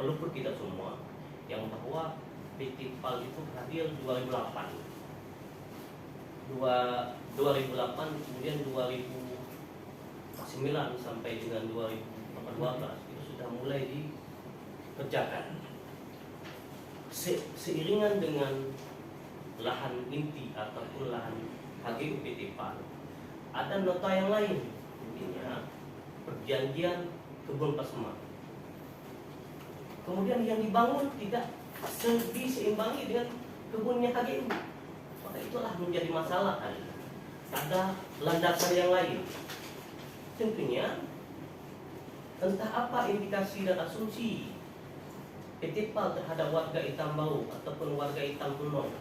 peluput kita semua yang bahwa PT PAL itu hadir 2008, kemudian 2009 sampai dengan 2012 itu sudah mulai dikerjakan. Seiringan dengan lahan inti ataupun lahan HGU PT PAL, ada nota yang lain, intinya perjanjian kebun pasma. Kemudian yang dibangun tidak diseimbangi dengan kebunnya HGU, maka itulah menjadi masalah hari ini. Ada landasan yang lain. Tentunya entah apa indikasi dan asumsi PT PAL terhadap warga Hitam Bau ataupun warga Hitam Tunong,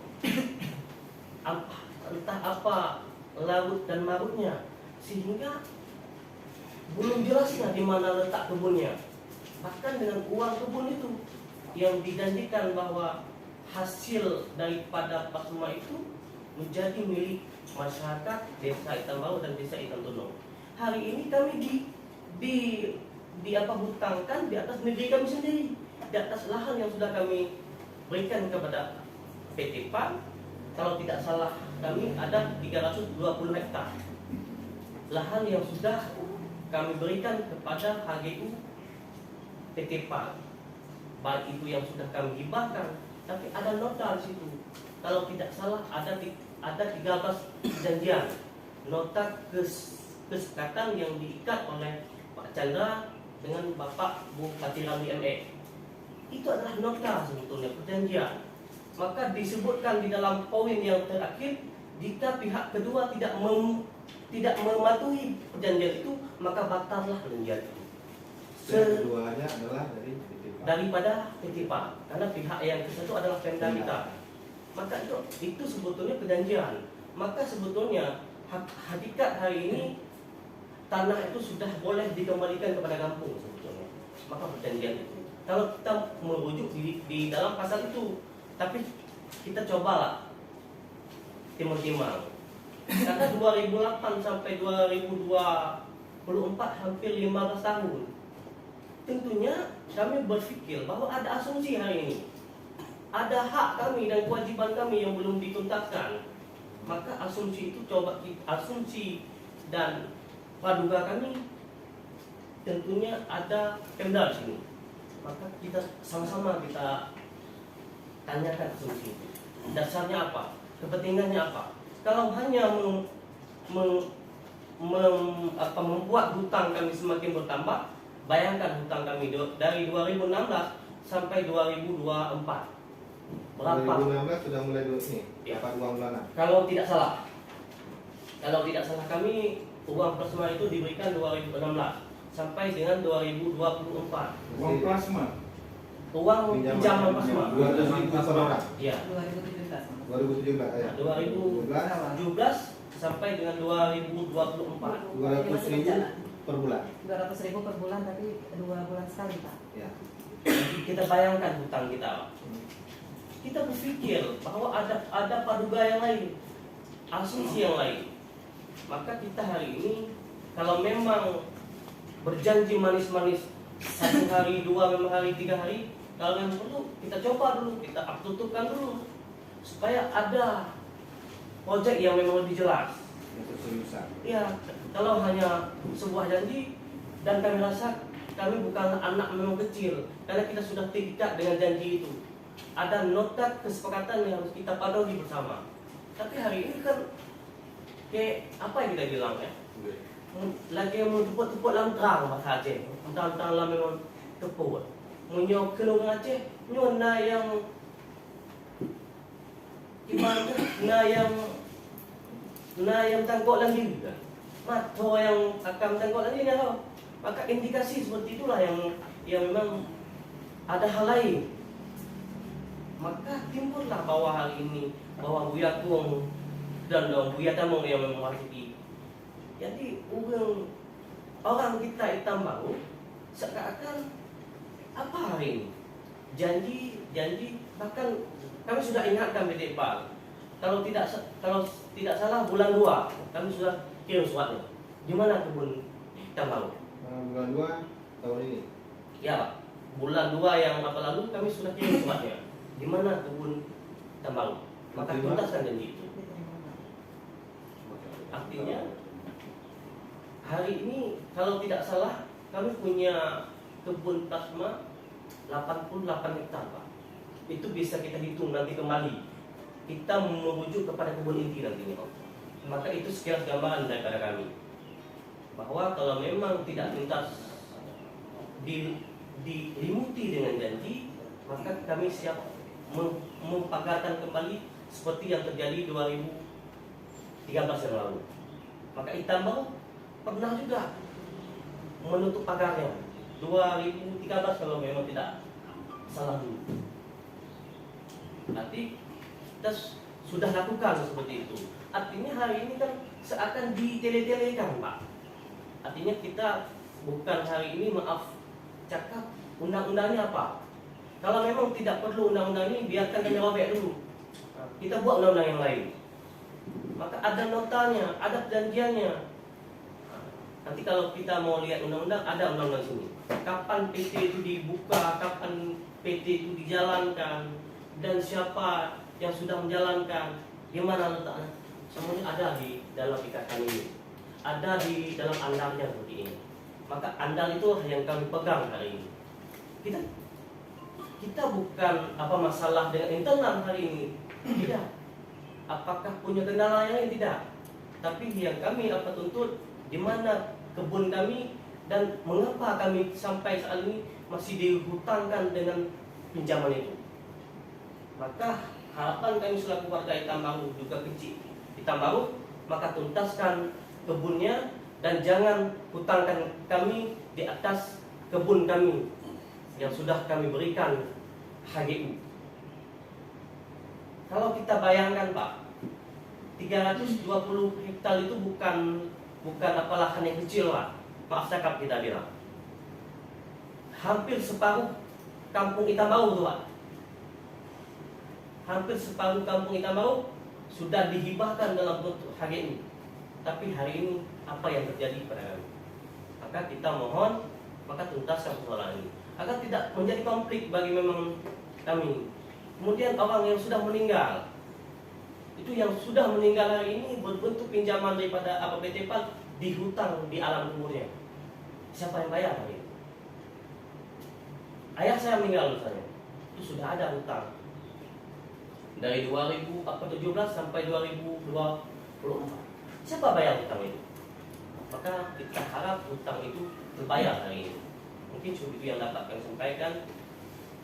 entah apa larut dan marutnya, sehingga belum jelasnya di mana letak kebunnya. Bahkan dengan uang kebun itu yang dijanjikan bahwa hasil daripada pasma itu menjadi milik masyarakat Desa Hitam Bau dan Desa Hitam Tunong. Hari ini kami hutangkan di atas negeri kami sendiri, di atas lahan yang sudah kami berikan kepada PT PAL. Kalau tidak salah kami ada 320 hektar lahan yang sudah kami berikan kepada HGU PT PAL, baik itu yang sudah kami hibahkan, tapi ada nota di situ. Kalau tidak salah ada 13 perjanjian, nota kesepakatan yang diikat oleh Pak Chandra dengan Bapak Bupati Ramli ME. Itu adalah nota sebetulnya perjanjian. Maka disebutkan di dalam poin yang terakhir, jika pihak kedua tidak mematuhi perjanjian itu, maka batallah perjanjian itu. Keduanya adalah daripada PT PAL, karena pihak yang ke satu adalah Pemda kita. Maka itu sebetulnya perjanjian. Maka sebetulnya hakikat hari ini tanah itu sudah boleh dikembalikan kepada kampung sebetulnya. Maka perjanjian itu, kalau kita merujuk di dalam pasal itu, tapi kita cobalah timang-timang. Karena 2008 sampai 2024 hampir 15 tahun. Tentunya kami berpikir bahwa ada asumsi hari ini, ada hak kami dan kewajiban kami yang belum dituntaskan. Maka asumsi itu asumsi dan praduga kami tentunya ada Pemda di sini. Maka kita sama-sama kita tanyakan asumsi itu. Dasarnya apa? Kepentingannya apa? Kalau hanya membuat hutang kami semakin bertambah, bayangkan hutang kami dari 2016 sampai 2024. Berapa? 2016 sudah mulai dulu nih, Ya. dapat uang bulanan. Kalau tidak salah kami uang plasma itu diberikan 2016 sampai dengan 2024. Uang plasma. Uang pinjaman plasma. 200.000 per orang. Iya. 2017 ya. 2017 sampai dengan 2024. 200.000 per bulan. 200.000 per bulan, tapi 2 bulan sekali, Pak. Ya. Jadi kita bayangkan hutang kita. Kita berpikir bahwa ada praduga yang lain, asumsi yang lain. Maka kita hari ini kalau memang berjanji manis-manis 1 hari, 2 hari, 3 hari, kalau yang perlu kita coba dulu, kita tutupkan dulu supaya ada proyek yang memang lebih jelas. Untuk seriusan. Ya, kalau hanya sebuah janji dan kami rasa kami bukan anak memang kecil, karena kita sudah terikat dengan janji itu. Ada nota kesepakatan yang harus kita patuhi bersama. Tapi hari ini kan kayak apa yang kita bilang ya? Lagi yang tepuk-tepuk dalam terang bahasa Aceh. Terang-terang lah memang tepuk. Menyok kenung Aceh, nyona yang gimana? Na yang tangkok lagi juga. Mato yang akan tangkok lagi ya. Maka indikasi seperti itulah yang memang ada hal lain. Maka timbullah bahwa hari ini bahwa Buya Kuong dan Buya Tamong yang memasuki. Jadi orang kita Hitam Bau seakan-akan apa hari ini? Janji bahkan kami sudah ingatkan PT PAL. Kalau tidak salah bulan 2 kami sudah kirim suratnya. Di mana kebun Hitam Bau? Bulan 2 tahun ini. Ya, Pak. bulan 2 yang apa lalu kami sudah kirim suratnya. Di mana kebun tambang? Maka tuntaskan janji itu. Artinya hari ini kalau tidak salah kami punya kebun plasma 88 hektar Pak. Itu bisa kita hitung nanti kembali. Kita merujuk kepada kebun inti nantinya Pak. Maka itu sekilas gambaran daripada kami bahwa kalau memang tidak tuntas dilimuti dengan janji, maka kami siap mempagarkan kembali seperti yang terjadi 2013 yang lalu. Maka Itambang pernah juga menutup pagarnya 2013 kalau memang tidak salah dulu. Nanti kita sudah lakukan seperti itu. Artinya hari ini kan seakan ditele-telekan Pak. Artinya kita bukan hari ini cakap undang-undangnya apa. Kalau memang tidak perlu undang-undang ini, biarkan kami robek dulu. Kita buat undang-undang yang lain. Maka ada notanya, ada perjanjiannya. Nanti kalau kita mau lihat undang-undang, ada undang-undang sini. Kapan PT itu dibuka, kapan PT itu dijalankan, dan siapa yang sudah menjalankan, gimana letaknya. Semuanya ada di dalam ikatan ini. Ada di dalam andalnya seperti ini. Maka andal itu yang kami pegang hari ini. Kita bukan apa masalah dengan internal hari ini. Tidak. Apakah punya kendala yang lain? Tidak. Tapi yang kami tuntut di mana kebun kami dan mengapa kami sampai saat ini masih dihutangkan dengan pinjaman itu. Maka harapan kami selaku warga Itambang juga kecil Itambang, maka tuntaskan kebunnya dan jangan hutangkan kami di atas kebun kami yang sudah kami berikan HGU. Kalau kita bayangkan Pak, 320 hektar itu bukan apa lahan yang kecil Pak. Maaf cakap kita bilang. Hampir separuh kampung Itambau tuh Pak. Hampir separuh kampung Itambau sudah dihibahkan dalam bentuk HGU. Tapi hari ini apa yang terjadi pada kami? Maka kita mohon, maka tuntaskan persoalan ini agar tidak menjadi konflik bagi memang kami. Kemudian orang yang sudah meninggal, itu yang sudah meninggal hari ini berbentuk pinjaman daripada PT PAL dihutang di alam kuburnya. Siapa yang bayar hari ini? Ayah saya meninggal misalnya, itu sudah ada hutang dari 2017 sampai 2024. Siapa bayar hutang itu? Maka kita harap hutang itu terbayar hari ini. Mungkin itu yang dapat kami sampaikan.